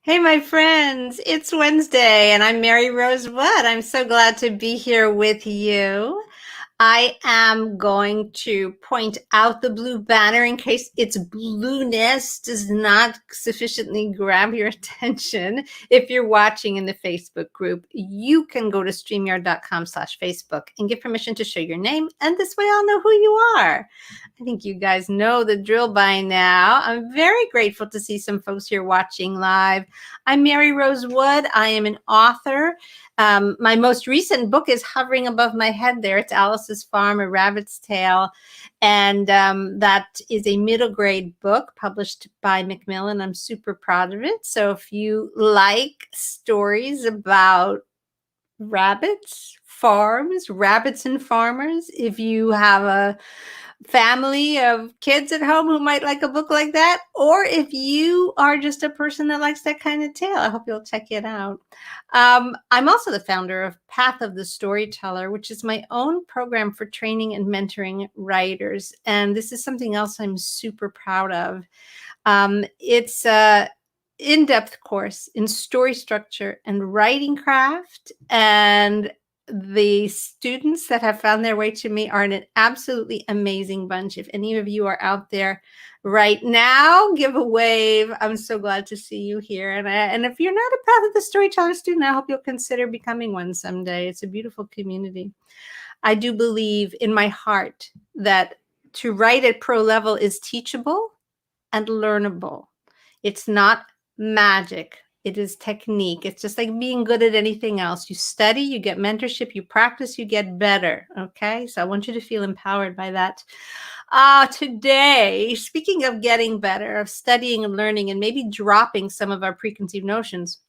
Hey, my friends, it's Wednesday and I'm Mary Rose Wood. I'm so glad to be here with you. I am going to point out the blue banner in case its blueness does not sufficiently grab your attention. If you're watching in the Facebook group, you can go to streamyard.com/Facebook and give permission to show your name, and this way I'll know who you are. I think you guys know the drill by now. I'm very grateful to see some folks here watching live. I'm Mary Rose Wood. I am an author. My most recent book is hovering above my head there. It's Alice's Farm, A Rabbit's Tale. And that is a middle grade book published by Macmillan. I'm super proud of it. So if you like stories about rabbits, farms, rabbits and farmers, if you have a family of kids at home who might like a book like that, or if you are just a person that likes that kind of tale, I hope you'll check it out. I'm also the founder of Path of the Storyteller, which is my own program for training and mentoring writers. And this is something else I'm super proud of. It's a in-depth course in story structure and writing craft, and the students that have found their way to me are an absolutely amazing bunch. If any of you are out there right now, give a wave. I'm so glad to see you here. And if you're not a Path of the Storyteller student, I hope you'll consider becoming one someday. It's a beautiful community. I do believe in my heart that to write at pro level is teachable and learnable. It's not magic. It is technique. It's just like being good at anything else. You study, you get mentorship, you practice, you get better. Okay. So I want you to feel empowered by that. Today, speaking of getting better, of studying and learning, and maybe dropping some of our preconceived notions,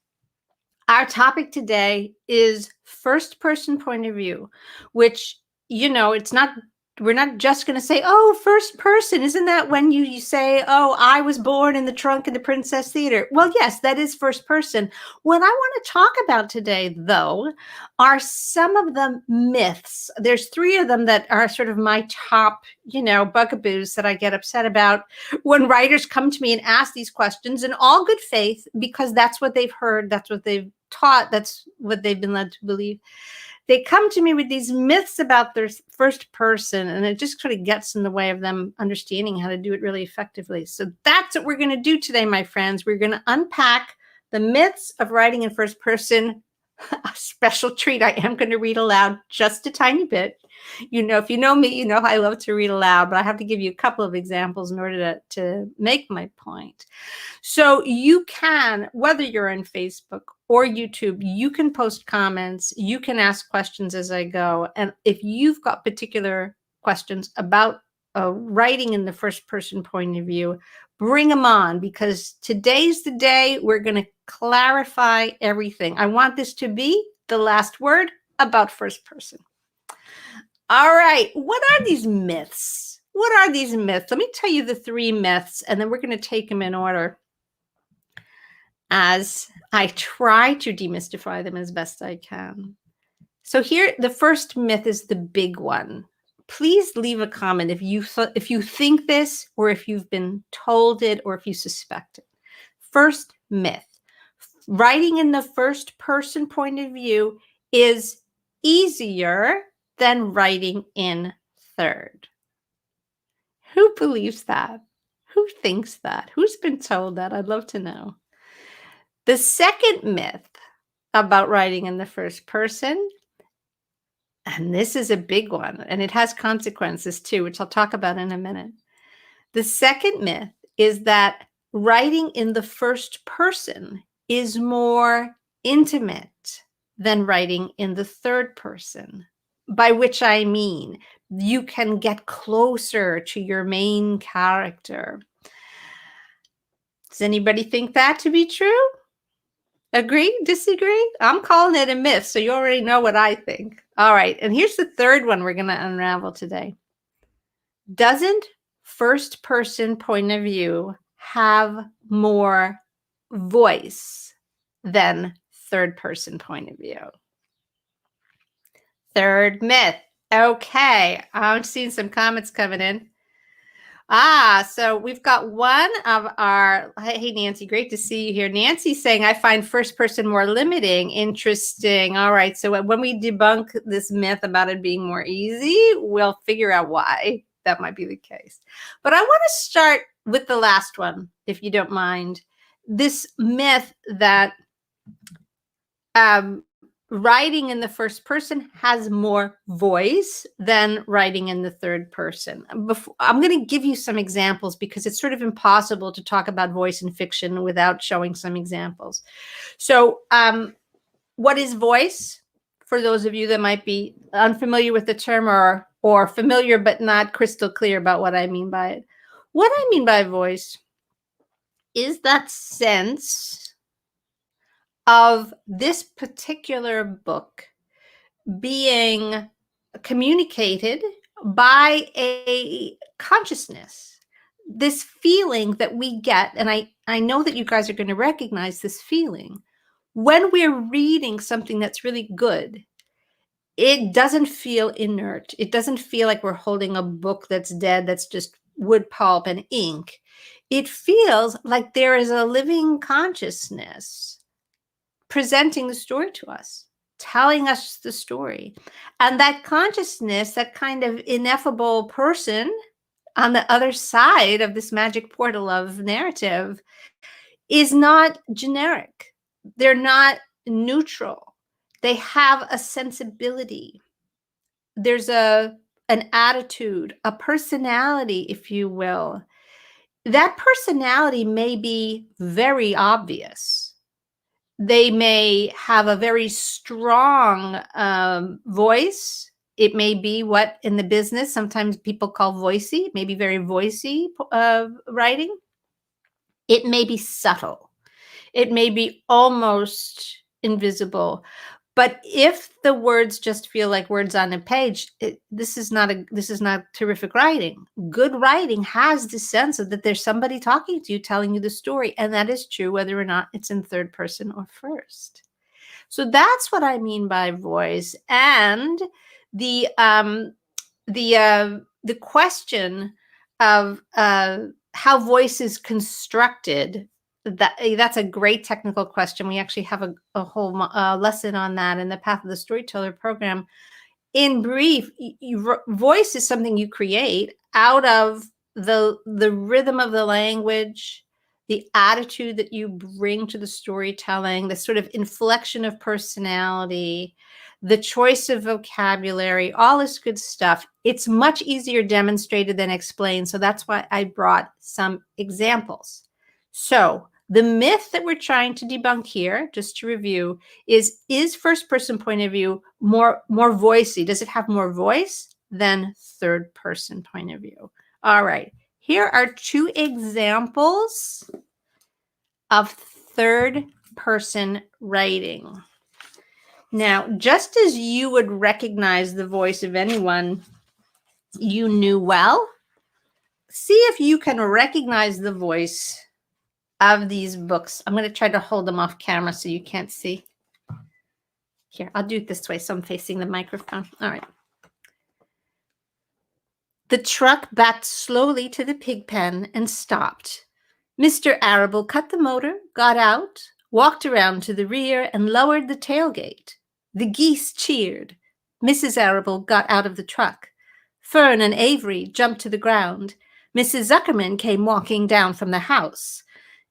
our topic today is first person point of view, which, it's not, we're not just going to say, oh, first person. Isn't that when you say, oh, I was born in the trunk of the Princess Theater? Well, yes, that is first person. What I want to talk about today, though, are some of the myths. There's three of them that are sort of my top, bugaboos that I get upset about when writers come to me and ask these questions in all good faith, because that's what they've heard, that's what they've taught, that's what they've been led to believe. They come to me with these myths about their first person, and it just sort of gets in the way of them understanding how to do it really effectively. So that's what we're going to do today, my friends. We're going to unpack the myths of writing in first person. A special treat. I am going to read aloud just a tiny bit. If you know me, I love to read aloud, but I have to give you a couple of examples in order to make my point. So you can, whether you're on Facebook or YouTube, you can post comments, you can ask questions as I go. And if you've got particular questions about writing in the first person point of view, bring them on, because today's the day we're going to clarify everything. I want this to be the last word about first person. All right. What are these myths? What are these myths? Let me tell you the three myths, and then we're going to take them in order as I try to demystify them as best I can. So here, the first myth is the big one. Please leave a comment if you think this, or if you've been told it, or if you suspect it. First myth: writing in the first person point of view is easier than writing in third. Who believes that? Who thinks that? Who's been told that? I'd love to know. The second myth about writing in the first person, and this is a big one, and it has consequences too, which I'll talk about in a minute. The second myth is that writing in the first person is more intimate than writing in the third person, by which I mean you can get closer to your main character. Does anybody think that to be true? Agree? Disagree? I'm calling it a myth, so you already know what I think. All right, and here's the third one we're going to unravel today. Doesn't first person point of view have more voice than third person point of view? Third myth. Okay, I'm seeing some comments coming in. So we've got one of our, hey, Nancy, great to see you here. Nancy's saying, I find first person more limiting. Interesting. All right. So when we debunk this myth about it being more easy, we'll figure out why that might be the case. But I want to start with the last one, if you don't mind. This myth that writing in the first person has more voice than writing in the third person. I'm going to give you some examples because it's sort of impossible to talk about voice in fiction without showing some examples. So what is voice? For those of you that might be unfamiliar with the term or familiar but not crystal clear about what I mean by it. What I mean by voice is that sense of this particular book being communicated by a consciousness, this feeling that we get. And I know that you guys are going to recognize this feeling when we're reading something that's really good. It doesn't feel inert. It doesn't feel like we're holding a book that's dead, that's just wood pulp and ink. It feels like there is a living consciousness presenting the story to us, telling us the story. And that consciousness, that kind of ineffable person on the other side of this magic portal of narrative, is not generic. They're not neutral. They have a sensibility. There's an attitude, a personality, if you will. That personality may be very obvious. They may have a very strong voice. It may be what in the business sometimes people call voicey, maybe very voicey writing. It may be subtle. It may be almost invisible. But if the words just feel like words on a page, this is not terrific writing. Good writing has this sense of that there's somebody talking to you, telling you the story, and that is true whether or not it's in third person or first. So that's what I mean by voice. And the question of how voice is constructed, that's a great technical question. We actually have a whole lesson on that in the Path of the Storyteller program. In brief, voice is something you create out of the rhythm of the language, the attitude that you bring to the storytelling, the sort of inflection of personality, the choice of vocabulary, all this good stuff. It's much easier demonstrated than explained. So that's why I brought some examples. So the myth that we're trying to debunk here, just to review, is first person point of view more voicey? Does it have more voice than third person point of view? All right. Here are two examples of third person writing. Now, just as you would recognize the voice of anyone you knew well, see if you can recognize the voice of these books. I'm going to try to hold them off camera so you can't see. Here, I'll do it this way so I'm facing the microphone. All right. The truck backed slowly to the pig pen and stopped. Mr. Arable cut the motor, got out, walked around to the rear, and lowered the tailgate. The geese cheered. Mrs. Arable got out of the truck. Fern and Avery jumped to the ground. Mrs. Zuckerman came walking down from the house.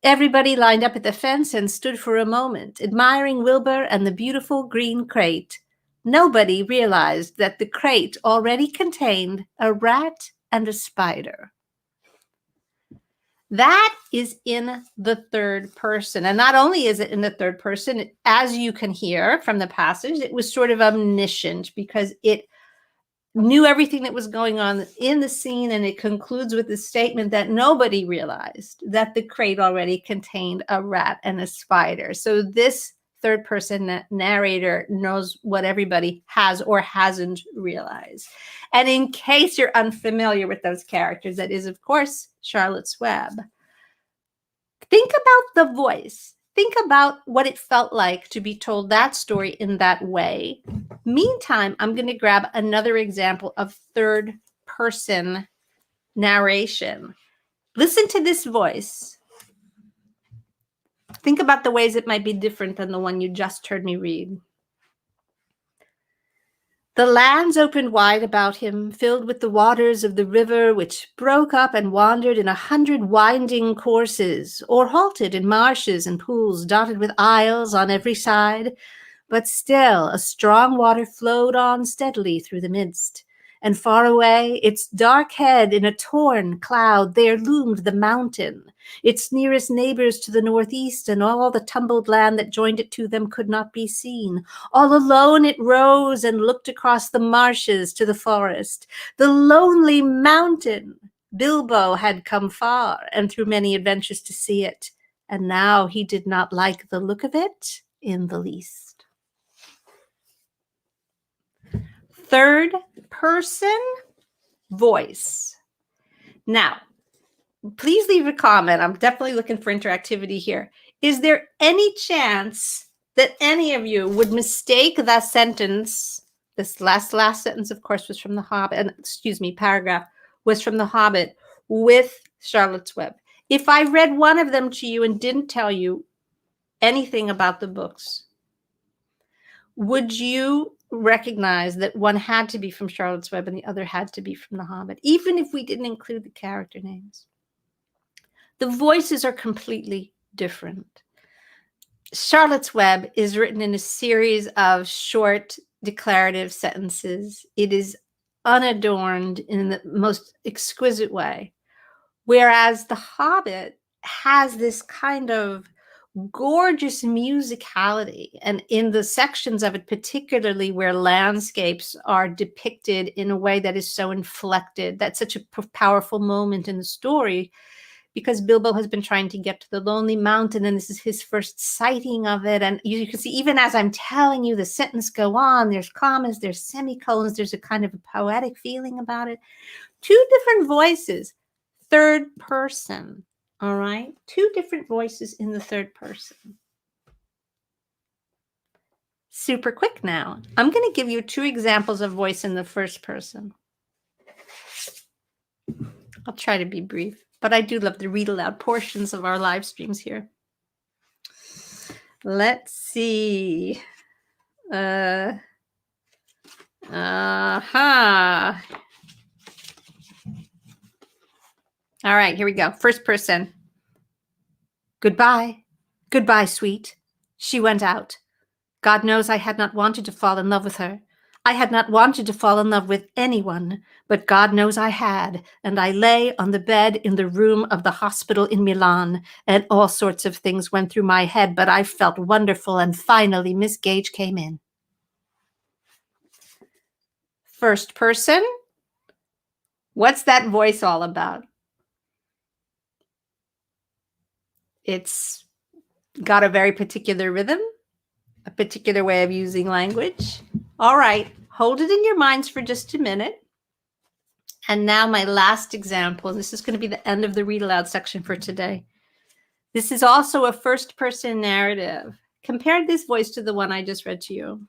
Everybody lined up at the fence and stood for a moment, admiring Wilbur and the beautiful green crate. Nobody realized that the crate already contained a rat and a spider. That is in the third person. And not only is it in the third person, as you can hear from the passage, it was sort of omniscient because it knew everything that was going on in the scene, and it concludes with the statement that nobody realized that the crate already contained a rat and a spider. So this third person narrator knows what everybody has or hasn't realized. And in case you're unfamiliar with those characters, that is, of course, Charlotte's Web. Think about the voice. Think about what it felt like to be told that story in that way. Meantime, I'm going to grab another example of third person narration. Listen to this voice. Think about the ways it might be different than the one you just heard me read. The lands opened wide about him, filled with the waters of the river, which broke up and wandered in 100 winding courses, or halted in marshes and pools dotted with isles on every side. But still a strong water flowed on steadily through the midst. And far away, its dark head in a torn cloud, there loomed the mountain. Its nearest neighbors to the northeast and all the tumbled land that joined it to them could not be seen. All alone it rose and looked across the marshes to the forest. The lonely mountain! Bilbo had come far and through many adventures to see it, and now he did not like the look of it in the least. Third person voice. Now, please leave a comment. I'm definitely looking for interactivity here. Is there any chance that any of you would mistake that sentence? This last sentence, of course, was from The Hobbit, and paragraph was from The Hobbit with Charlotte's Web. If I read one of them to you and didn't tell you anything about the books, would you recognize that one had to be from Charlotte's Web and the other had to be from The Hobbit, even if we didn't include the character names? The voices are completely different. Charlotte's Web is written in a series of short declarative sentences. It is unadorned in the most exquisite way, whereas The Hobbit has this kind of gorgeous musicality, and in the sections of it, particularly where landscapes are depicted in a way that is so inflected, that's such a powerful moment in the story, because Bilbo has been trying to get to the Lonely Mountain, and this is his first sighting of it. And you can see, even as I'm telling you the sentence go on, there's commas, there's semicolons, there's a kind of a poetic feeling about it. Two different voices, third person. All right, two different voices in the third person. Super quick now. I'm going to give you two examples of voice in the first person. I'll try to be brief, but I do love the read aloud portions of our live streams here. Let's see. All right, here we go. First person. Goodbye. Goodbye, sweet. She went out. God knows I had not wanted to fall in love with her. I had not wanted to fall in love with anyone, but God knows I had, and I lay on the bed in the room of the hospital in Milan, and all sorts of things went through my head, but I felt wonderful, and finally Miss Gage came in. First person. What's that voice all about? It's got a very particular rhythm, a particular way of using language. All right, hold it in your minds for just a minute. And now my last example, and this is going to be the end of the read aloud section for today. This is also a first person narrative. Compare this voice to the one I just read to you.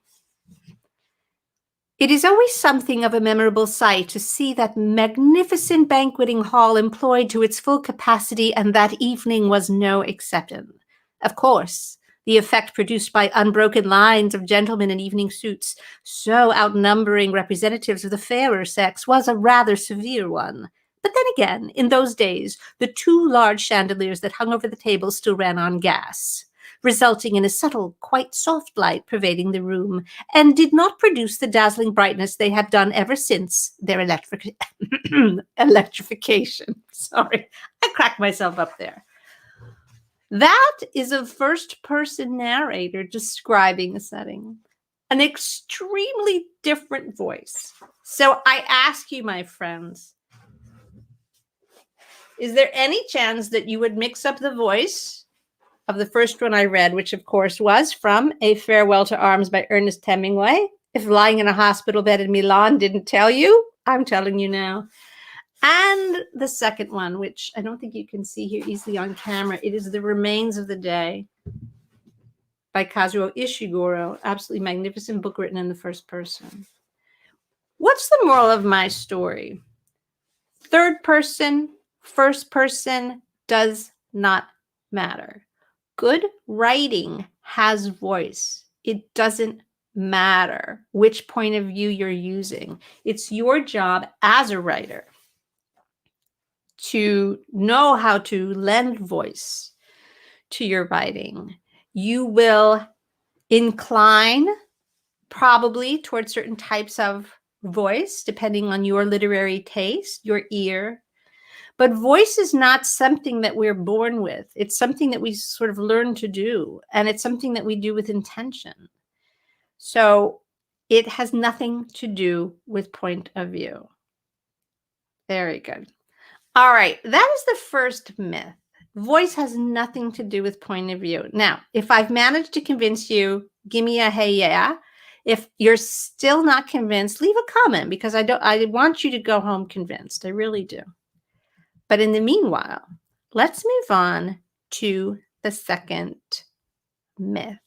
It is always something of a memorable sight to see that magnificent banqueting hall employed to its full capacity, and that evening was no exception. Of course, the effect produced by unbroken lines of gentlemen in evening suits, so outnumbering representatives of the fairer sex, was a rather severe one. But then again, in those days, the two large chandeliers that hung over the table still ran on gas, resulting in a subtle, quite soft light pervading the room, and did not produce the dazzling brightness they have done ever since their electrification. Sorry, I cracked myself up there. That is a first-person narrator describing a setting, an extremely different voice. So I ask you, my friends, is there any chance that you would mix up the voice of the first one I read, which of course was from A Farewell to Arms by Ernest Hemingway? If lying in a hospital bed in Milan didn't tell you, I'm telling you now. And the second one, which I don't think you can see here easily on camera, it is The Remains of the Day by Kazuo Ishiguro. Absolutely magnificent book written in the first person. What's the moral of my story? Third person, first person does not matter. Good writing has voice. It doesn't matter which point of view you're using. It's your job as a writer to know how to lend voice to your writing. You will incline probably towards certain types of voice, depending on your literary taste, your ear. But voice is not something that we're born with. It's something that we sort of learn to do, and it's something that we do with intention. So it has nothing to do with point of view. Very good. All right, that is the first myth. Voice has nothing to do with point of view. Now, if I've managed to convince you, give me a hey yeah. If you're still not convinced, leave a comment, because I want you to go home convinced. I really do. But in the meanwhile, let's move on to the second myth.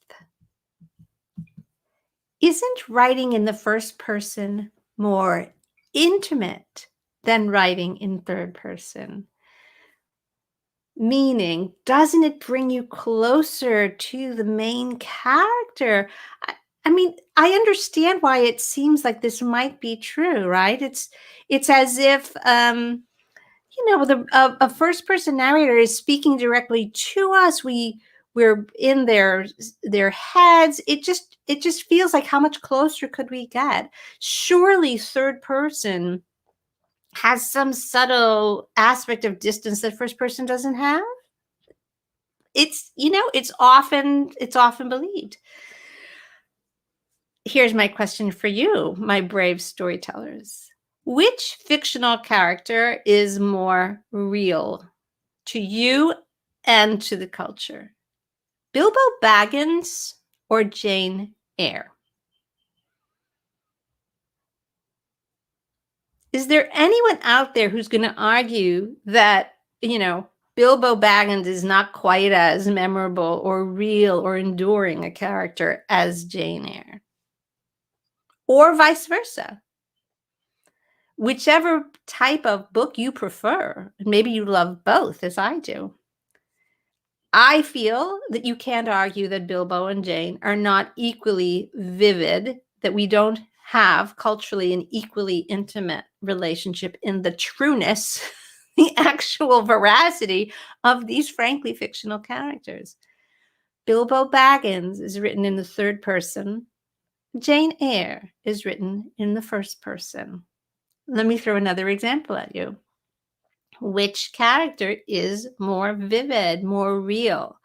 Isn't writing in the first person more intimate than writing in third person? Meaning, doesn't it bring you closer to the main character? I mean, I understand why it seems like this might be true, right? It's as if a first person narrator is speaking directly to us. We're in their heads. It just feels like, how much closer could we get? Surely third person has some subtle aspect of distance that first person doesn't have. It's often believed. Here's my question for you, my brave storytellers. Which fictional character is more real to you and to the culture? Bilbo Baggins or Jane Eyre? Is there anyone out there who's going to argue that, Bilbo Baggins is not quite as memorable or real or enduring a character as Jane Eyre? Or vice versa? Whichever type of book you prefer, maybe you love both as I do. I feel that you can't argue that Bilbo and Jane are not equally vivid, that we don't have culturally an equally intimate relationship in the trueness, the actual veracity of these frankly fictional characters. Bilbo Baggins is written in the third person. Jane Eyre is written in the first person. Let me throw another example at you. Which character is more vivid, more real,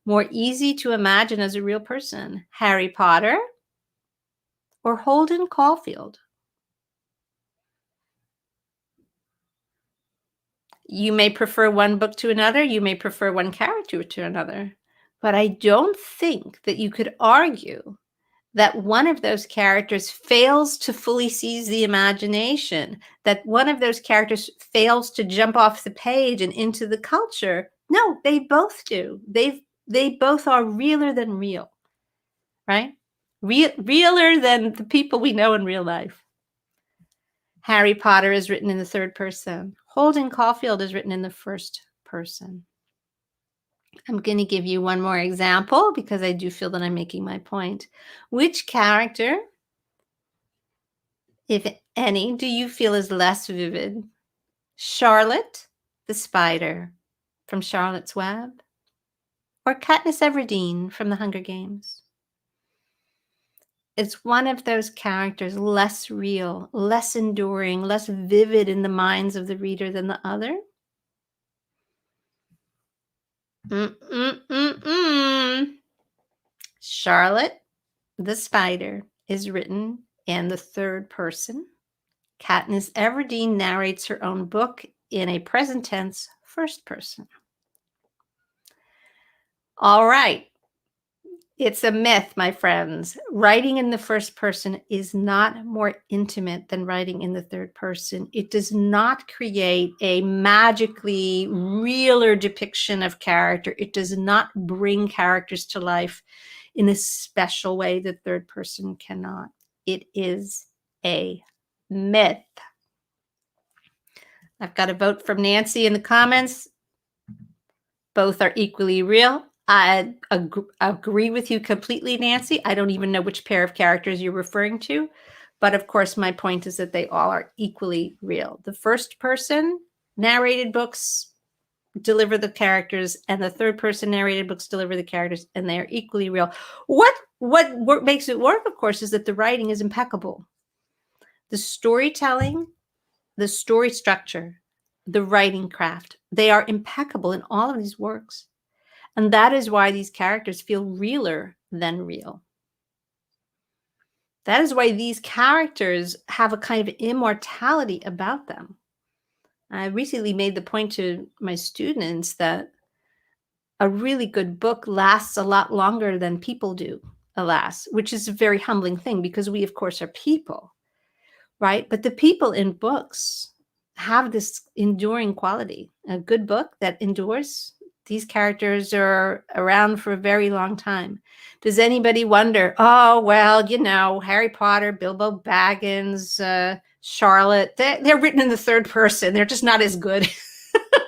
more easy to imagine as a real person? Harry Potter or Holden Caulfield? You may prefer one book to another. You may prefer one character to another. But I don't think that you could argue that one of those characters fails to fully seize the imagination, that one of those characters fails to jump off the page and into the culture. No, they both do. They both are realer than real, right? Realer than the people we know in real life. Harry Potter is written in the third person. Holden Caulfield is written in the first person. I'm going to give you one more example because I do feel that I'm making my point. Which character, if any, do you feel is less vivid? Charlotte the spider from Charlotte's Web, or Katniss Everdeen from The Hunger Games? It's one of those characters less real, less enduring, less vivid in the minds of the reader than the other. Charlotte the spider is written in the third person. Katniss Everdeen narrates her own book in a present tense first person. All right. It's a myth, my friends. Writing in the first person is not more intimate than writing in the third person. It does not create a magically realer depiction of character. It does not bring characters to life in a special way that third person cannot. It is a myth. I've got a vote from Nancy in the comments. Both are equally real. I agree with you completely, Nancy. I don't even know which pair of characters you're referring to. But of course, my point is that they all are equally real. The first person narrated books deliver the characters, and the third person narrated books deliver the characters, and they are equally real. What makes it work, of course, is that the writing is impeccable. The storytelling, the story structure, the writing craft, they are impeccable in all of these works. And that is why these characters feel realer than real. That is why these characters have a kind of immortality about them. I recently made the point to my students that a really good book lasts a lot longer than people do, alas, which is a very humbling thing because we, of course, are people, right? But the people in books have this enduring quality. A good book that endures, these characters are around for a very long time. Does anybody wonder, oh, well, you know, Harry Potter, Bilbo Baggins, Charlotte, they're written in the third person. They're just not as good.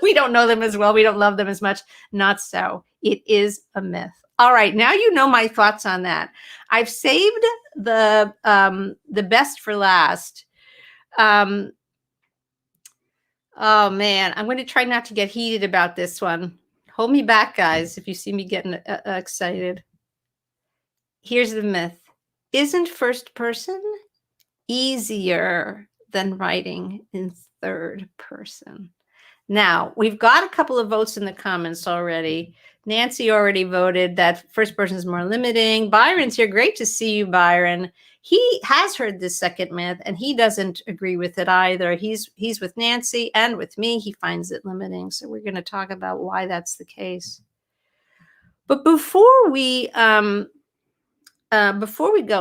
We don't know them as well. We don't love them as much. Not so. It is a myth. All right, now you know my thoughts on that. I've saved the best for last. Oh man, I'm going to try not to get heated about this one. Hold me back, guys, if you see me getting excited. Here's the myth. Isn't first person easier than writing in third person? Now, we've got a couple of votes in the comments already. Nancy already voted that first person is more limiting. Byron's here. Great to see you, Byron. He has heard this second myth, and he doesn't agree with it either. He's with Nancy and with me. He finds it limiting. So we're going to talk about why that's the case. But before we go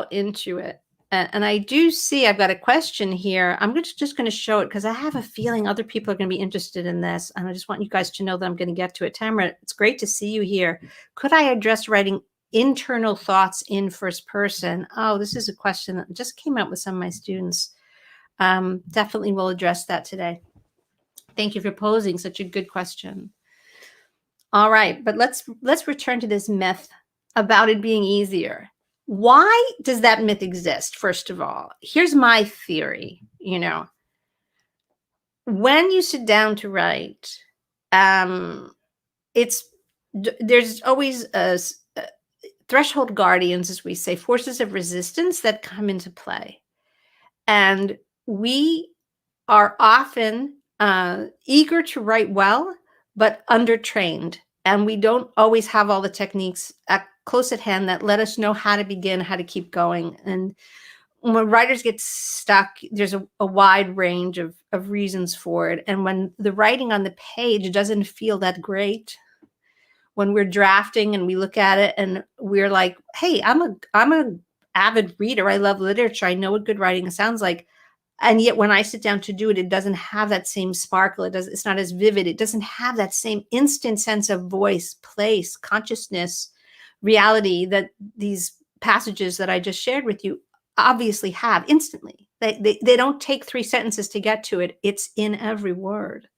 into it, and I do see I've got a question here. I'm just going to show it because I have a feeling other people are going to be interested in this. And I just want you guys to know that I'm going to get to it. Tamara, it's great to see you here. Could I address writing internal thoughts in first person? Oh, this is a question that just came out with some of my students. Definitely will address that today. Thank you for posing such a good question. All right, but let's return to this myth about it being easier. Why does that myth exist? First of all, here's my theory. You know, when you sit down to write, there's always threshold guardians, as we say, forces of resistance that come into play, and we are often eager to write well, but undertrained, and we don't always have all the techniques close at hand that let us know how to begin, how to keep going. And when writers get stuck, there's a wide range of reasons for it. And when the writing on the page doesn't feel that great, when we're drafting and we look at it and we're like, hey, I'm a avid reader. I love literature. I know what good writing sounds like. And yet when I sit down to do it, it doesn't have that same sparkle. It's not as vivid. It doesn't have that same instant sense of voice, place, consciousness, reality that these passages that I just shared with you obviously have instantly. They don't take 3 sentences to get to it. It's in every word.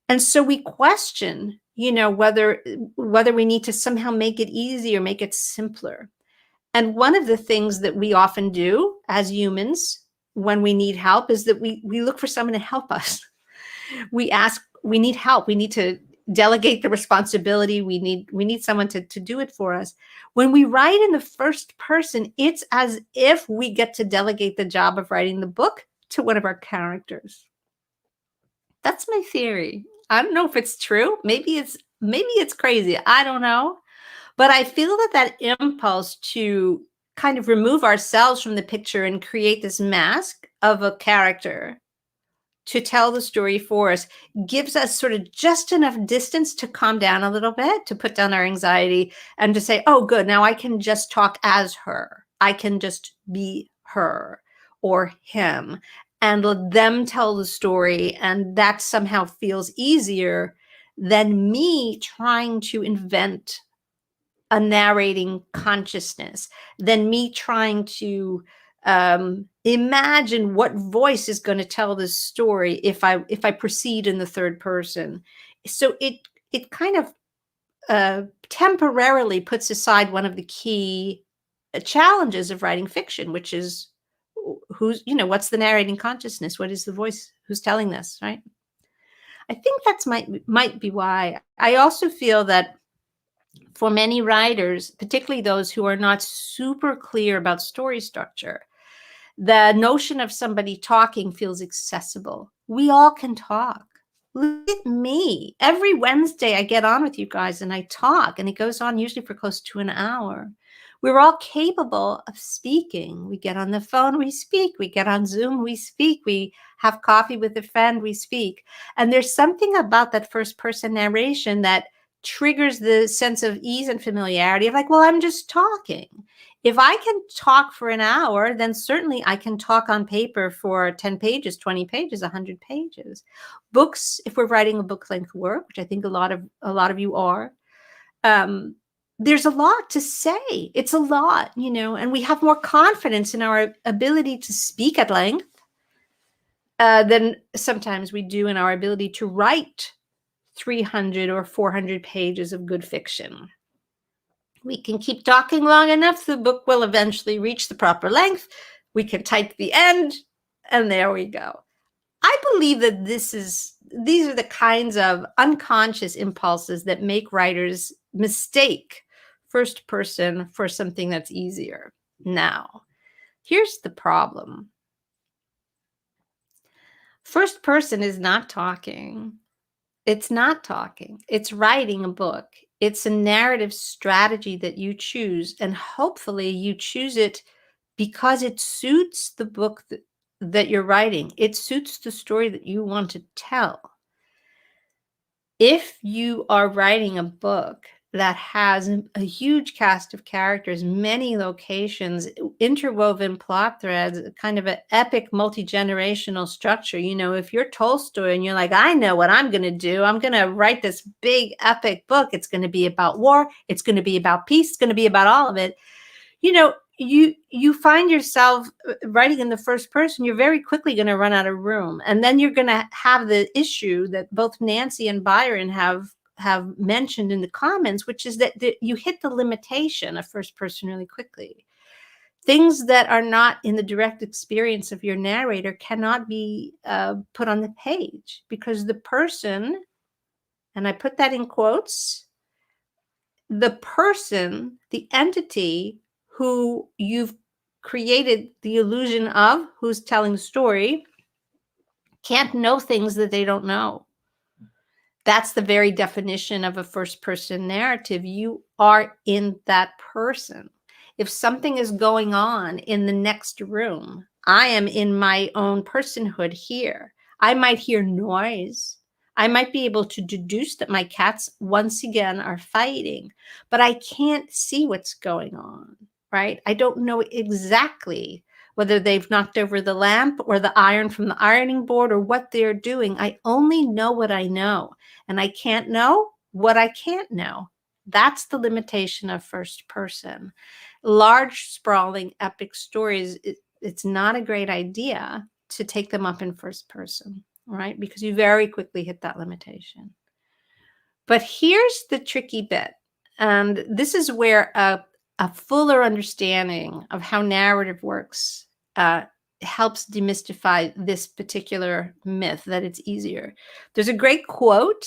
And so we question, you know, whether we need to somehow make it easier, make it simpler. And one of the things that we often do as humans when we need help is that we look for someone to help us. We need help. We need to delegate the responsibility. We need someone to do it for us. When we write in the first person, it's as if we get to delegate the job of writing the book to one of our characters. That's my theory. I don't know if it's true. Maybe it's crazy. I don't know. But I feel that impulse to kind of remove ourselves from the picture and create this mask of a character to tell the story for us gives us sort of just enough distance to calm down a little bit, to put down our anxiety and to say, oh, good, now I can just talk as her. I can just be her or him and let them tell the story. And that somehow feels easier than me trying to invent a narrating consciousness, than me trying to imagine what voice is going to tell this story if I proceed in the third person. So it kind of temporarily puts aside one of the key challenges of writing fiction, which is what's the narrating consciousness? What is the voice who's telling this, right? I think that's might be why. I also feel that for many writers, particularly those who are not super clear about story structure, the notion of somebody talking feels accessible. We all can talk. Look at me. Every Wednesday, I get on with you guys and I talk, and it goes on usually for close to an hour. We're all capable of speaking. We get on the phone, we speak. We get on Zoom, we speak. We have coffee with a friend, we speak. And there's something about that first person narration that triggers the sense of ease and familiarity of like, well, I'm just talking. If I can talk for an hour, then certainly I can talk on paper for 10 pages, 20 pages, 100 pages. Books, if we're writing a book length work, which I think a lot of you are, there's a lot to say. It's a lot, and we have more confidence in our ability to speak at length than sometimes we do in our ability to write 300 or 400 pages of good fiction. We can keep talking long enough, the book will eventually reach the proper length. We can type the end, and there we go. I believe that these are the kinds of unconscious impulses that make writers mistake first person for something that's easier. Now, here's the problem. First person is not talking. It's not talking. It's writing a book. It's a narrative strategy that you choose, and hopefully you choose it because it suits the book that you're writing. It suits the story that you want to tell. If you are writing a book that has a huge cast of characters, many locations, interwoven plot threads, kind of an epic multi-generational structure. If you're Tolstoy and you're like, I know what I'm going to do. I'm going to write this big epic book. It's going to be about war. It's going to be about peace. It's going to be about all of it. You find yourself writing in the first person, you're very quickly going to run out of room. And then you're going to have the issue that both Nancy and Byron have mentioned in the comments, which is that you hit the limitation of first person really quickly. Things that are not in the direct experience of your narrator cannot be put on the page, because the person, and I put that in quotes, the person, the entity who you've created the illusion of, who's telling the story, can't know things that they don't know. That's the very definition of a first person narrative. You are in that person. If something is going on in the next room, I am in my own personhood here. I might hear noise. I might be able to deduce that my cats once again are fighting, but I can't see what's going on, right? I don't know exactly whether they've knocked over the lamp or the iron from the ironing board or what they're doing. I only know what I know, and I can't know what I can't know. That's the limitation of first person. Large, sprawling, epic stories, it's not a great idea to take them up in first person, right? Because you very quickly hit that limitation. But here's the tricky bit. And this is where a fuller understanding of how narrative works helps demystify this particular myth that it's easier. There's a great quote,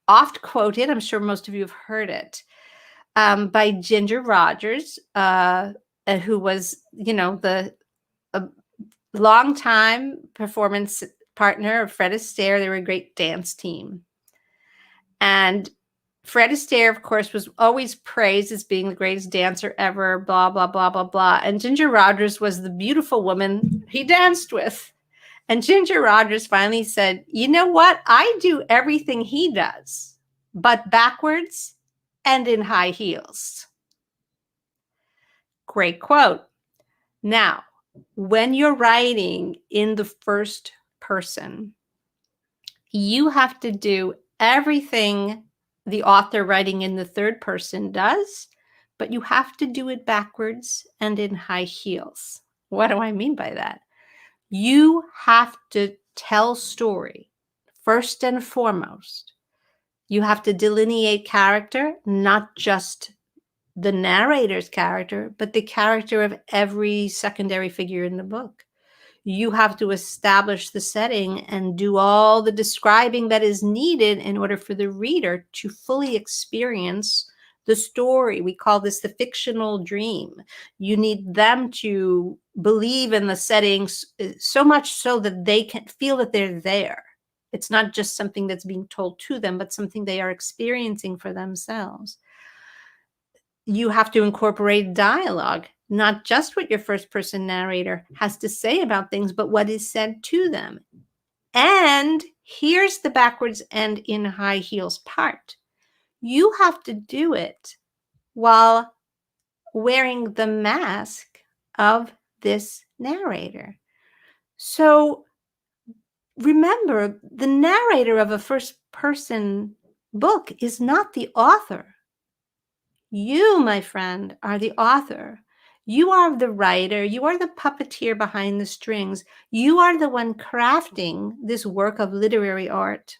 oft quoted, I'm sure most of you have heard it, by Ginger Rogers, who was, the longtime performance partner of Fred Astaire. They were a great dance team. And Fred Astaire, of course, was always praised as being the greatest dancer ever, blah, blah, blah, blah, blah. And Ginger Rogers was the beautiful woman he danced with. And Ginger Rogers finally said, you know what? I do everything he does, but backwards and in high heels. Great quote. Now, when you're writing in the first person, you have to do everything the author writing in the third person does, but you have to do it backwards and in high heels. What do I mean by that? You have to tell story first and foremost. You have to delineate character, not just the narrator's character, but the character of every secondary figure in the book. You have to establish the setting and do all the describing that is needed in order for the reader to fully experience the story. We call this the fictional dream. You need them to believe in the settings so much so that they can feel that they're there. It's not just something that's being told to them, but something they are experiencing for themselves. You have to incorporate dialogue, not just what your first person narrator has to say about things, but what is said to them. And here's the backwards and in high heels part. You have to do it while wearing the mask of this narrator. So remember, the narrator of a first person book is not the author. You, my friend, are the author. You are the writer. You are the puppeteer behind the strings. You are the one crafting this work of literary art.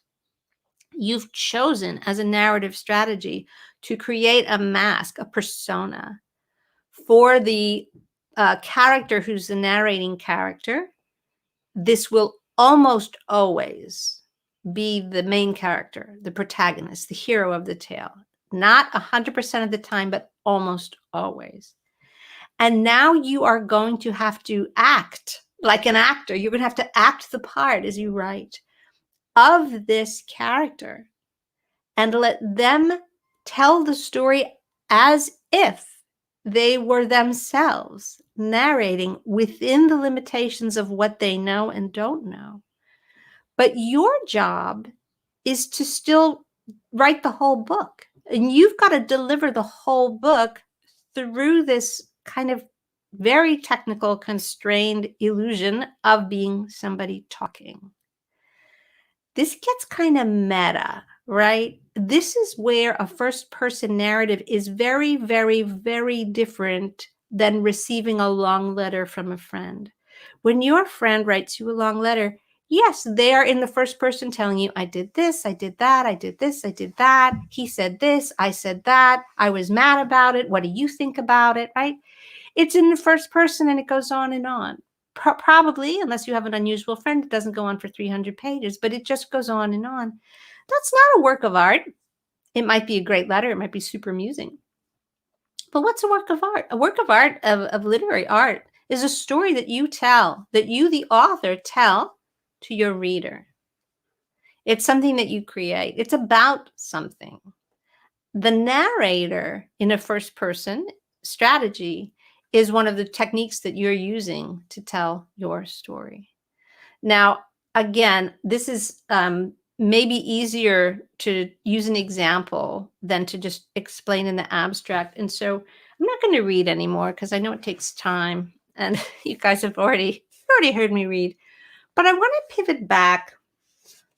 You've chosen as a narrative strategy to create a mask, a persona for the character who's the narrating character. This will almost always be the main character, the protagonist, the hero of the tale. Not 100% of the time, but almost always. And now you are going to have to act like an actor. You're going to have to act the part as you write of this character and let them tell the story as if they were themselves narrating within the limitations of what they know and don't know. But your job is to still write the whole book. And you've got to deliver the whole book through this kind of very technical, constrained illusion of being somebody talking. This gets kind of meta, right? This is where a first person narrative is very, very, very different than receiving a long letter from a friend. When your friend writes you a long letter, yes, they are in the first person telling you, I did this, I did that, I did this, I did that. He said this, I said that. I was mad about it. What do you think about it, right? It's in the first person and it goes on and on. Probably, unless you have an unusual friend, it doesn't go on for 300 pages, but it just goes on and on. That's not a work of art. It might be a great letter. It might be super amusing. But what's a work of art? A work of art, of literary art, is a story that you tell, that you, the author, tell to your reader. It's something that you create. It's about something. The narrator in a first person strategy is one of the techniques that you're using to tell your story. Now, again, this is maybe easier to use an example than to just explain in the abstract. And so I'm not going to read anymore because I know it takes time and you guys have already heard me read. But I want to pivot back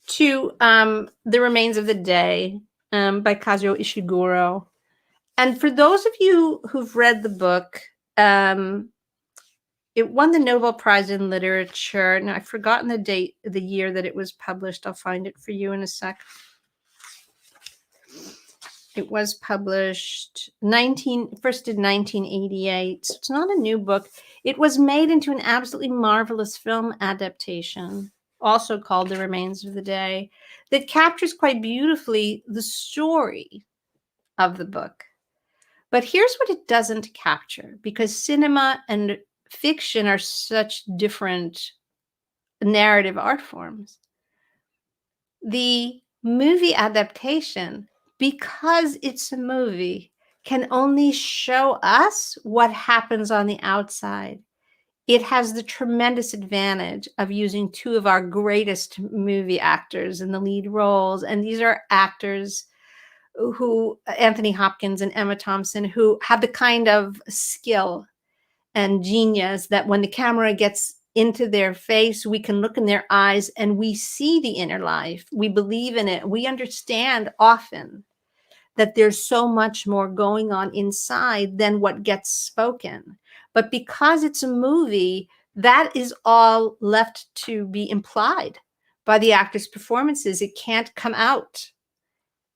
to The Remains of the Day by Kazuo Ishiguro. And for those of you who've read the book, it won the Nobel Prize in Literature. Now, I've forgotten the date, the year that it was published. I'll find it for you in a sec. It was published first in 1988. So it's not a new book. It was made into an absolutely marvelous film adaptation, also called The Remains of the Day, that captures quite beautifully the story of the book. But here's what it doesn't capture, because cinema and fiction are such different narrative art forms. The movie adaptation, because it's a movie, can only show us what happens on the outside. It has the tremendous advantage of using two of our greatest movie actors in the lead roles. And these are actors who, Anthony Hopkins and Emma Thompson, who have the kind of skill and genius that when the camera gets into their face, we can look in their eyes and we see the inner life. We believe in it. We understand often that there's so much more going on inside than what gets spoken. But because it's a movie, that is all left to be implied by the actors' performances. It can't come out.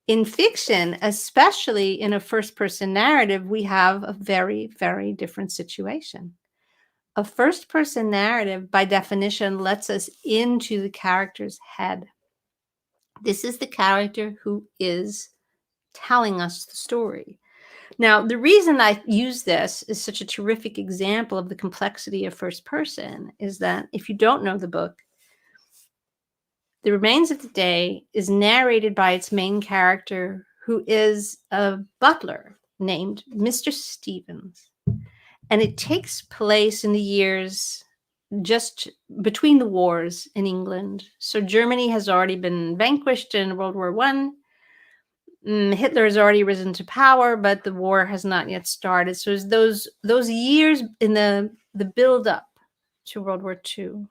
In fiction, especially in a first-person narrative, we have a very, very different situation. A first-person narrative, by definition, lets us into the character's head. This is the character who is telling us the story. Now, the reason I use this as such a terrific example of the complexity of first person is that if you don't know the book, The Remains of the Day is narrated by its main character, who is a butler named Mr. Stevens. And it takes place in the years just between the wars in England. So Germany has already been vanquished in World War I. Hitler has already risen to power, but the war has not yet started. So it's those years in the build up to World War II.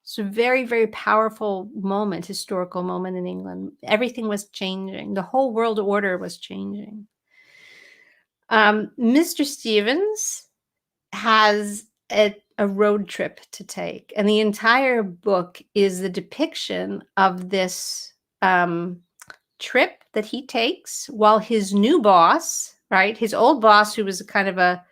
It's a very, very powerful moment, historical moment in England. Everything was changing. The whole world order was changing. Mr. Stevens has a road trip to take, and the entire book is the depiction of this trip that he takes while his new boss, right, his old boss, who was a kind of a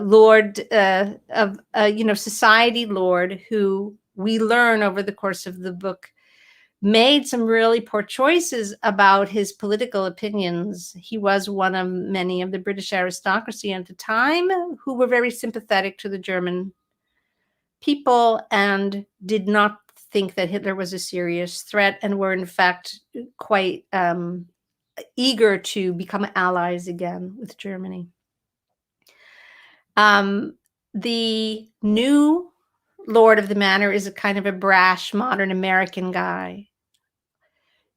lord of society lord, who we learn over the course of the book made some really poor choices about his political opinions. He was one of many of the British aristocracy at the time who were very sympathetic to the German people and did not think that Hitler was a serious threat, and were in fact quite eager to become allies again with Germany. The new lord of the manor is a kind of a brash, modern American guy.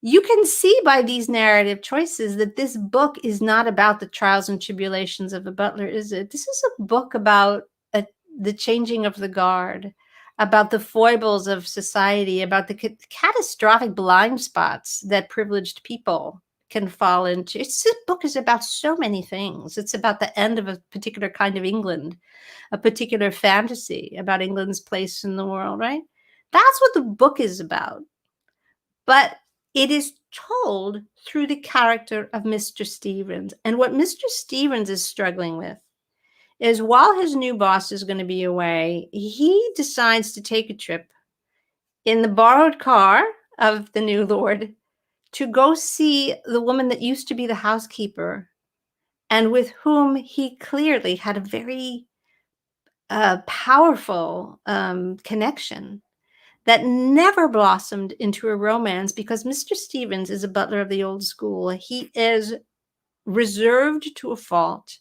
You can see by these narrative choices that this book is not about the trials and tribulations of a butler, is it? This is a book about the changing of the guard, about the foibles of society, about the catastrophic blind spots that privileged people can fall into. This book is about so many things. It's about the end of a particular kind of England, a particular fantasy about England's place in the world, right? That's what the book is about. But it is told through the character of Mr. Stevens. And what Mr. Stevens is struggling with is, while his new boss is going to be away, he decides to take a trip in the borrowed car of the new lord to go see the woman that used to be the housekeeper and with whom he clearly had a very powerful connection that never blossomed into a romance, because Mr. Stevens is a butler of the old school. He is reserved to a fault.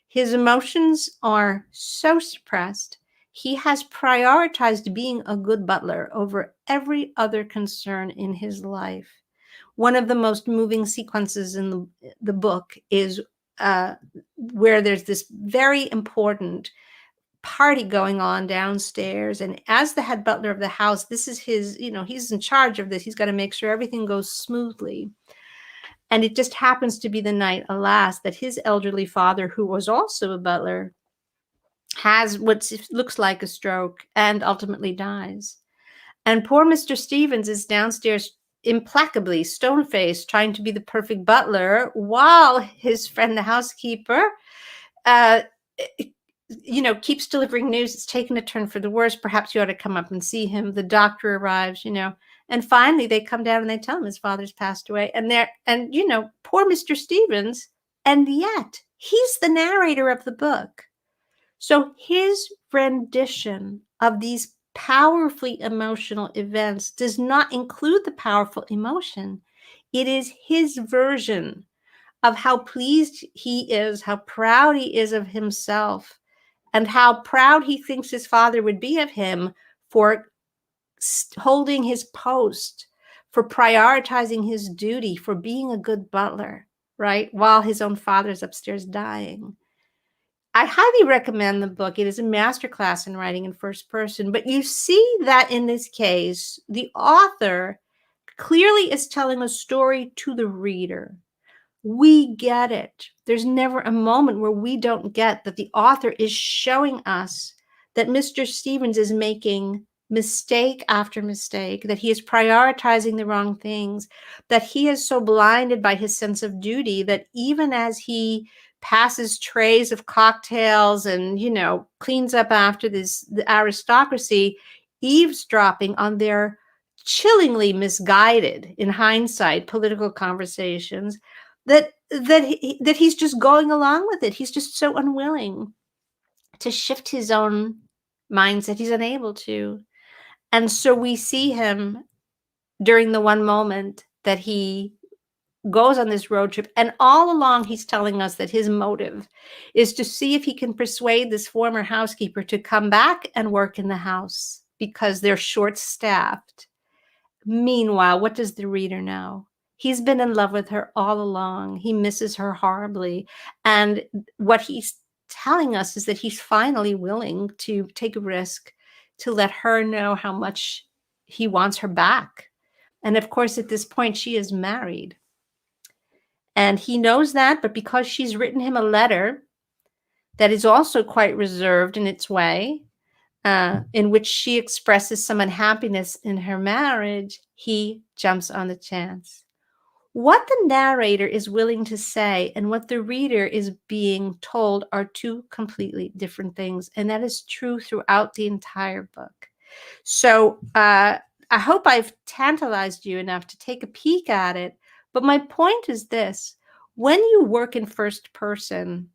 His emotions are so suppressed. He has prioritized being a good butler over every other concern in his life. One of the most moving sequences in the book is where there's this very important party going on downstairs, and as the head butler of the house, this is his, he's in charge of this. He's got to make sure everything goes smoothly. And it just happens to be the night, alas, that his elderly father, who was also a butler, has what looks like a stroke and ultimately dies. And poor Mr. Stevens is downstairs implacably, stone-faced, trying to be the perfect butler, while his friend, the housekeeper, keeps delivering news. It's taken a turn for the worse. Perhaps you ought to come up and see him. The doctor arrives, and finally they come down and they tell him his father's passed away. And poor Mr. Stevens, and yet he's the narrator of the book. So his rendition of these powerfully emotional events does not include the powerful emotion. It is his version of how pleased he is, how proud he is of himself, and how proud he thinks his father would be of him for holding his post, for prioritizing his duty, for being a good butler, right? While his own father's upstairs dying. I highly recommend the book. It is a masterclass in writing in first person. But you see that in this case, the author clearly is telling a story to the reader. We get it. There's never a moment where we don't get that the author is showing us that Mr. Stevens is making mistake after mistake, that he is prioritizing the wrong things, that he is so blinded by his sense of duty that even as he passes trays of cocktails and, cleans up after the aristocracy, eavesdropping on their chillingly misguided, in hindsight, political conversations, that he's just going along with it. He's just so unwilling to shift his own mindset. He's unable to. And so we see him during the one moment that he goes on this road trip. And all along, he's telling us that his motive is to see if he can persuade this former housekeeper to come back and work in the house because they're short staffed. Meanwhile, what does the reader know? He's been in love with her all along. He misses her horribly. And what he's telling us is that he's finally willing to take a risk to let her know how much he wants her back. And of course, at this point, she is married. And he knows that, but because she's written him a letter that is also quite reserved in its way, in which she expresses some unhappiness in her marriage, he jumps on the chance. What the narrator is willing to say and what the reader is being told are two completely different things. And that is true throughout the entire book. So I hope I've tantalized you enough to take a peek at it. But my point is this: when you work in first person,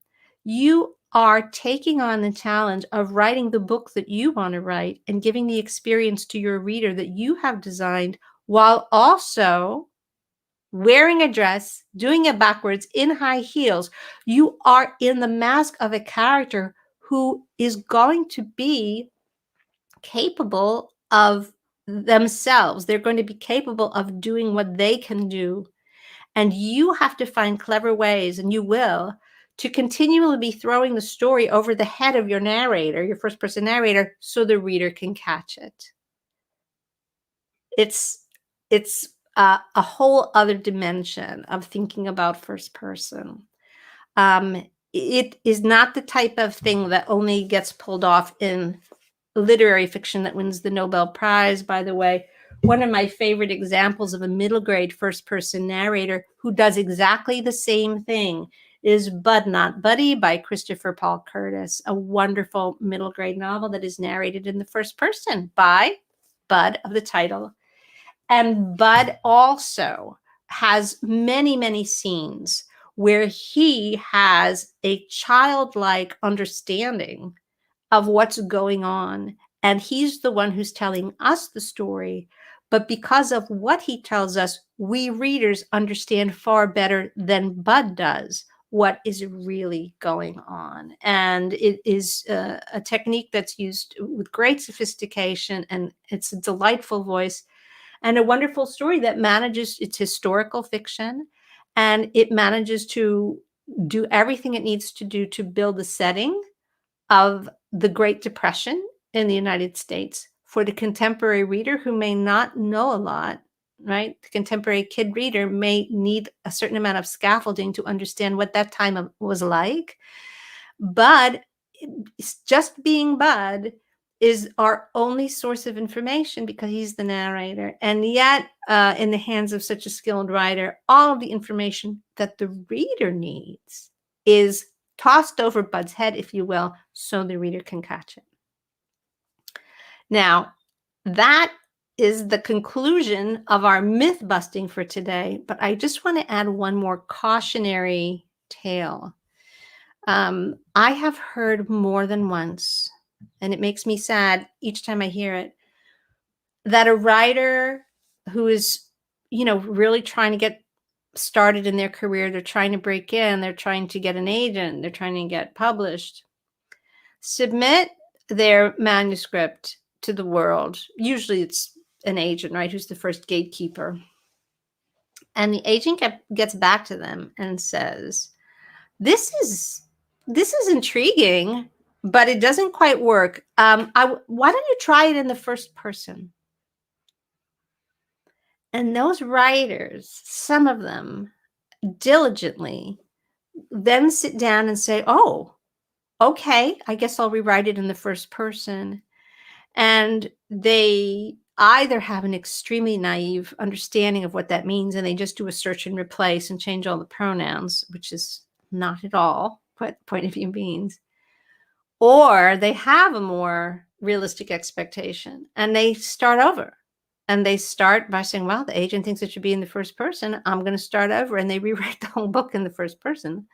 you are taking on the challenge of writing the book that you want to write and giving the experience to your reader that you have designed, while also wearing a dress, doing it backwards in high heels. You are in the mask of a character who is going to be capable of themselves. They're going to be capable of doing what they can do. And you have to find clever ways, and you will, to continually be throwing the story over the head of your narrator, your first person narrator, so the reader can catch it. It's a whole other dimension of thinking about first person. It is not the type of thing that only gets pulled off in literary fiction that wins the Nobel Prize. By the way, one of my favorite examples of a middle grade first person narrator who does exactly the same thing is Bud Not Buddy by Christopher Paul Curtis, a wonderful middle grade novel that is narrated in the first person by Bud of the title. And Bud also has many, many scenes where he has a childlike understanding of what's going on. And he's the one who's telling us the story. But because of what he tells us, we readers understand far better than Bud does what is really going on. And it is a technique that's used with great sophistication, and it's a delightful voice and a wonderful story that manages, it's historical fiction, and it manages to do everything it needs to do to build the setting of the Great Depression in the United States for the contemporary reader who may not know a lot, right? The contemporary kid reader may need a certain amount of scaffolding to understand what that time was like. But just being Bud is our only source of information because he's the narrator. And yet, in the hands of such a skilled writer, all of the information that the reader needs is tossed over Bud's head, if you will, so the reader can catch it. Now, that is the conclusion of our myth busting for today, but I just want to add one more cautionary tale. I have heard more than once, and it makes me sad each time I hear it, that a writer who is, really trying to get started in their career, they're trying to break in, they're trying to get an agent, they're trying to get published, submit their manuscript to the world. Usually it's an agent, right, who's the first gatekeeper. And the agent gets back to them and says, this is intriguing, but it doesn't quite work. Why don't you try it in the first person? And those writers, some of them diligently, then sit down and say, oh, Okay, I guess I'll rewrite it in the first person. And they either have an extremely naive understanding of what that means, and they just do a search and replace and change all the pronouns, which is not at all what point of view means, or they have a more realistic expectation and they start over. And they start by saying, well, the agent thinks it should be in the first person. I'm going to start over. And they rewrite the whole book in the first person.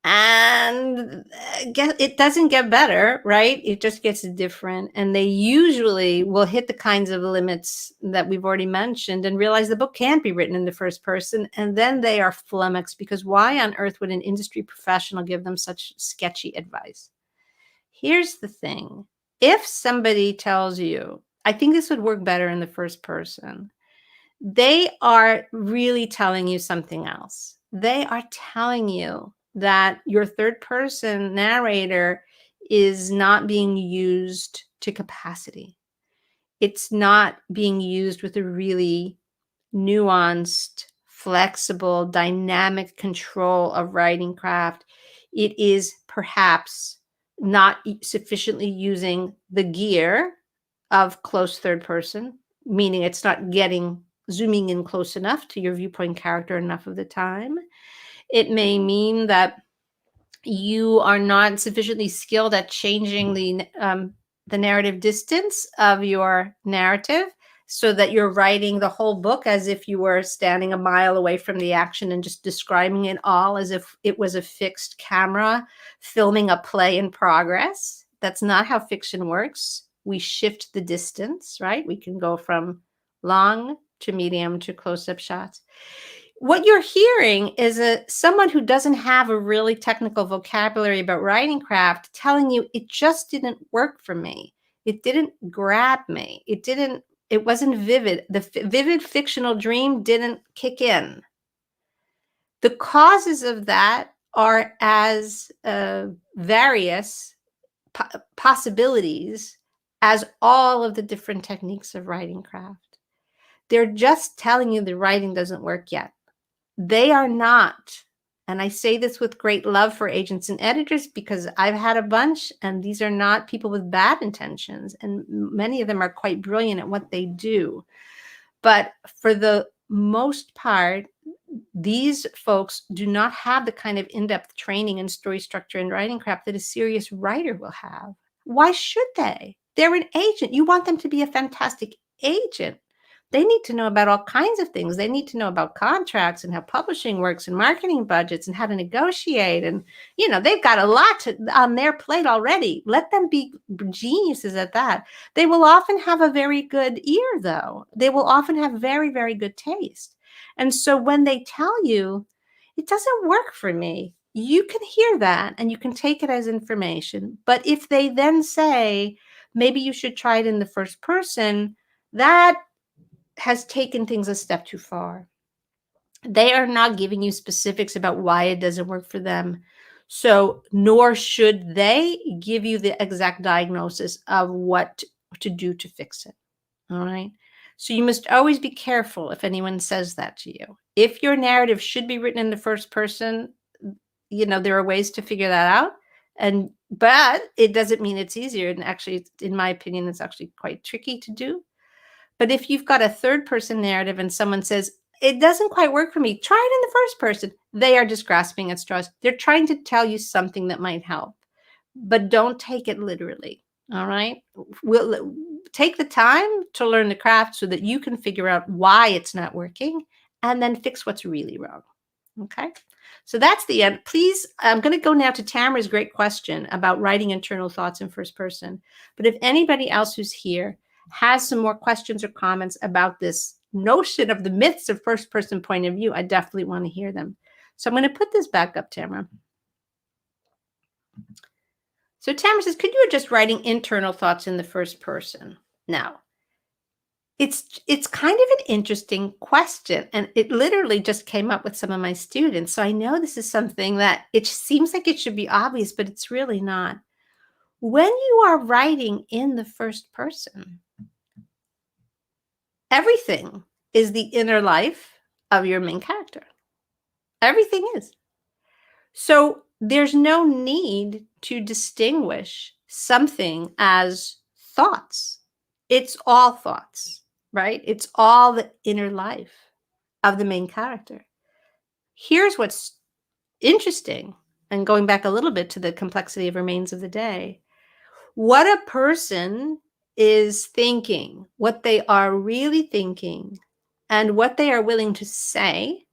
And it doesn't get better, right? It just gets different. And they usually will hit the kinds of limits that we've already mentioned and realize the book can't be written in the first person. And then they are flummoxed, because why on earth would an industry professional give them such sketchy advice? Here's the thing. If somebody tells you, I think this would work better in the first person, they are really telling you something else. They are telling you that your third person narrator is not being used to capacity. It's not being used with a really nuanced, flexible, dynamic control of writing craft. It is perhaps not sufficiently using the gear of close third person, meaning it's not zooming in close enough to your viewpoint character enough of the time. It may mean that you are not sufficiently skilled at changing the narrative distance of your narrative, so that you're writing the whole book as if you were standing a mile away from the action and just describing it all as if it was a fixed camera filming a play in progress. That's not how fiction works. We shift the distance, right? We can go from long to medium to close-up shots. What you're hearing is someone who doesn't have a really technical vocabulary about writing craft telling you, it just didn't work for me. It didn't grab me. It wasn't vivid. The vivid fictional dream didn't kick in. The causes of that are as various possibilities as all of the different techniques of writing craft. They're just telling you the writing doesn't work yet. They are not, and I say this with great love for agents and editors, because I've had a bunch, and these are not people with bad intentions, and many of them are quite brilliant at what they do. But for the most part, these folks do not have the kind of in-depth training in story structure and writing craft that a serious writer will have. Why should they? They're an agent. You want them to be a fantastic agent. They need to know about all kinds of things. They need to know about contracts and how publishing works and marketing budgets and how to negotiate. And, they've got a lot on their plate already. Let them be geniuses at that. They will often have a very good ear, though. They will often have very, very good taste. And so when they tell you, it doesn't work for me, you can hear that and you can take it as information. But if they then say, maybe you should try it in the first person, that has taken things a step too far. They are not giving you specifics about why it doesn't work for them. So, nor should they give you the exact diagnosis of what to do to fix it. All right. So you must always be careful if anyone says that to you. If your narrative should be written in the first person, there are ways to figure that out. But it doesn't mean it's easier. And actually, in my opinion, it's actually quite tricky to do. But if you've got a third person narrative and someone says, it doesn't quite work for me, try it in the first person, they are just grasping at straws. They're trying to tell you something that might help, but don't take it literally. All right. We'll take the time to learn the craft so that you can figure out why it's not working and then fix what's really wrong. Okay. So that's the end. Please, I'm going to go now to Tamara's great question about writing internal thoughts in first person. But if anybody else who's here has some more questions or comments about this notion of the myths of first person point of view, I definitely want to hear them. So I'm going to put this back up, Tamara. So Tamara says, could you address writing internal thoughts in the first person? Now, it's kind of an interesting question, and it literally just came up with some of my students. So I know this is something that it seems like it should be obvious, but it's really not. When you are writing in the first person, everything is the inner life of your main character. Everything is. So there's no need to distinguish something as thoughts. It's all thoughts, right? It's all the inner life of the main character. Here's what's interesting, and going back a little bit to the complexity of remains of the day, what a person is thinking, what they are really thinking, and what they are willing to say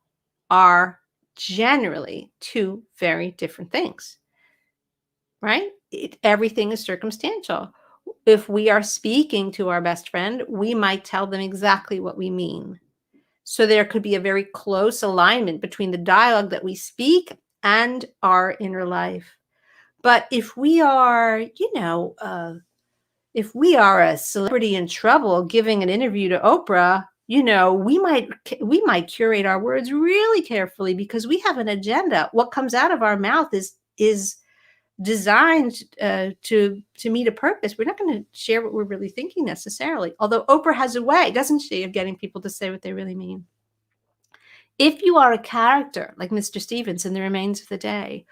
are generally two very different things, right? Everything is circumstantial. If we are speaking to our best friend, we might tell them exactly what we mean. So there could be a very close alignment between the dialogue that we speak and our inner life. But if we are, if we are a celebrity in trouble giving an interview to Oprah, we might curate our words really carefully because we have an agenda. What comes out of our mouth is designed to meet a purpose. We're not going to share what we're really thinking necessarily. Although Oprah has a way, doesn't she, of getting people to say what they really mean. If you are a character like Mr. Stevens in The Remains of the Day,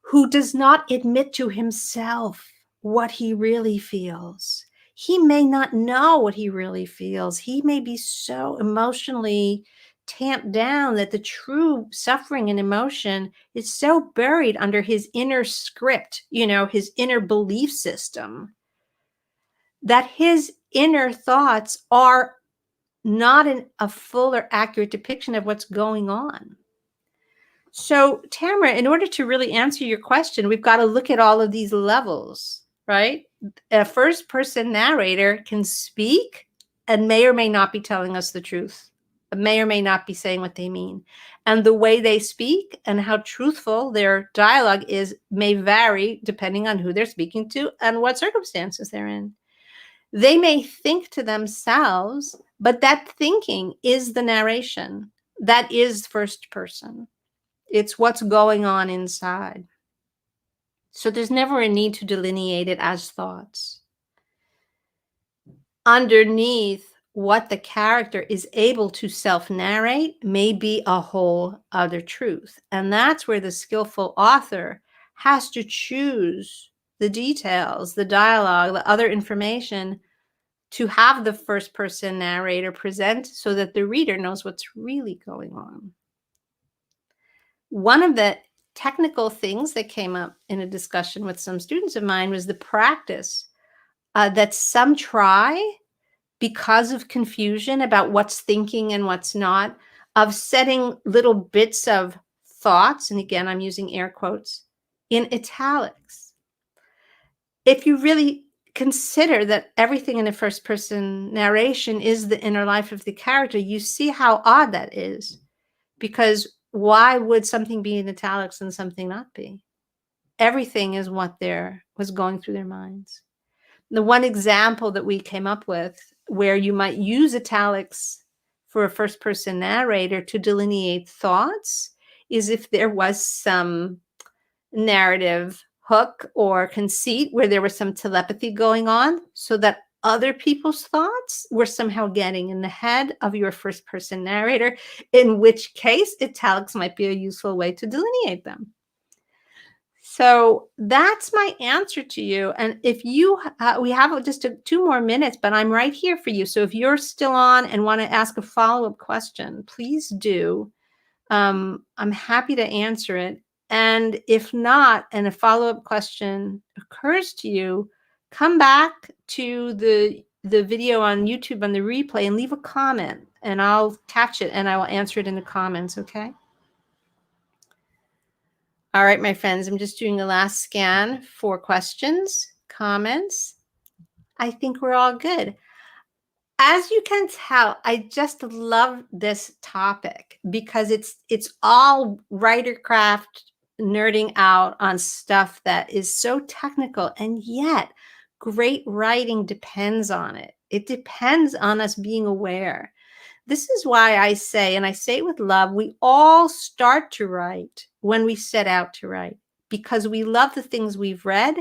who does not admit to himself what he really feels, he may not know what he really feels. He may be so emotionally tamped down that the true suffering and emotion is so buried under his inner script, his inner belief system, that his inner thoughts are not a full or accurate depiction of what's going on. So, Tamara, in order to really answer your question, we've got to look at all of these levels, right? A first person narrator can speak and may or may not be telling us the truth, may or may not be saying what they mean. And the way they speak and how truthful their dialogue is may vary depending on who they're speaking to and what circumstances they're in. They may think to themselves, but that thinking is the narration. That is first person. It's what's going on inside. So there's never a need to delineate it as thoughts. Underneath what the character is able to self-narrate may be a whole other truth. And that's where the skillful author has to choose the details, the dialogue, the other information to have the first person narrator present so that the reader knows what's really going on. One of the technical things that came up in a discussion with some students of mine was the practice that some try because of confusion about what's thinking and what's not, of setting little bits of thoughts, and again, I'm using air quotes, in italics. If you really consider that everything in a first person narration is the inner life of the character, you see how odd that is. Because why would something be in italics and something not be? Everything is what was going through their minds. The one example that we came up with where you might use italics for a first person narrator to delineate thoughts is if there was some narrative hook or conceit where there was some telepathy going on so that other people's thoughts were somehow getting in the head of your first person narrator, in which case italics might be a useful way to delineate them. So that's my answer to you. And if you, we have just 2 more minutes, but I'm right here for you. So if you're still on and want to ask a follow-up question, please do. I'm happy to answer it. And if not, and a follow-up question occurs to you, come back to the video on YouTube on the replay and leave a comment, and I'll catch it and I will answer it in the comments, okay? All right, my friends, I'm just doing the last scan for questions, comments. I think we're all good. As you can tell, I just love this topic because it's all writer craft, nerding out on stuff that is so technical, and yet great writing depends on it. It depends on us being aware. This is why I say, and I say it with love, we all start to write when we set out to write because we love the things we've read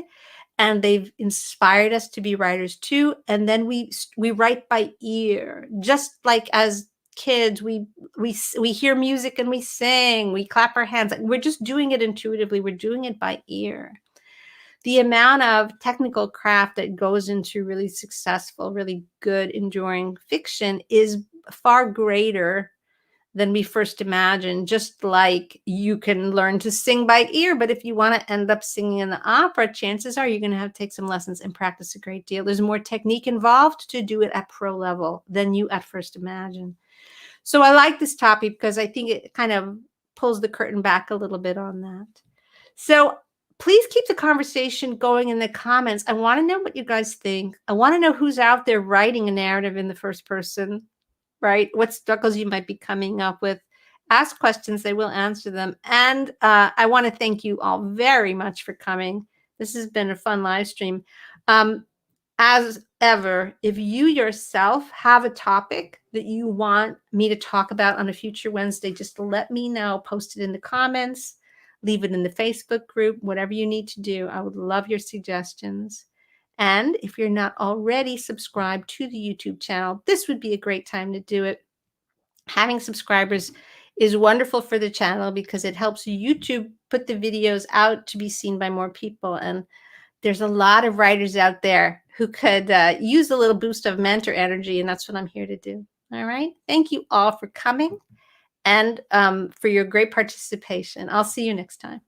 and they've inspired us to be writers too. And then we write by ear, just like as kids, we hear music and we sing, we clap our hands. We're just doing it intuitively. We're doing it by ear. The amount of technical craft that goes into really successful, really good, enduring fiction is far greater than we first imagined. Just like you can learn to sing by ear, but if you want to end up singing in the opera, chances are you're going to have to take some lessons and practice a great deal. There's more technique involved to do it at pro level than you at first imagined. So I like this topic because I think it kind of pulls the curtain back a little bit on that. So please keep the conversation going in the comments. I want to know what you guys think. I want to know who's out there writing a narrative in the first person, right? What struggles you might be coming up with. Ask questions, they will answer them. And I want to thank you all very much for coming. This has been a fun live stream. As ever, if you yourself have a topic that you want me to talk about on a future Wednesday, just let me know. Post it in the comments, leave it in the Facebook group, whatever you need to do. I would love your suggestions. And if you're not already subscribed to the YouTube channel, this would be a great time to do it. Having subscribers is wonderful for the channel because it helps YouTube put the videos out to be seen by more people. And there's a lot of writers out there who could use a little boost of mentor energy, and that's what I'm here to do. All right. Thank you all for coming and for your great participation. I'll see you next time.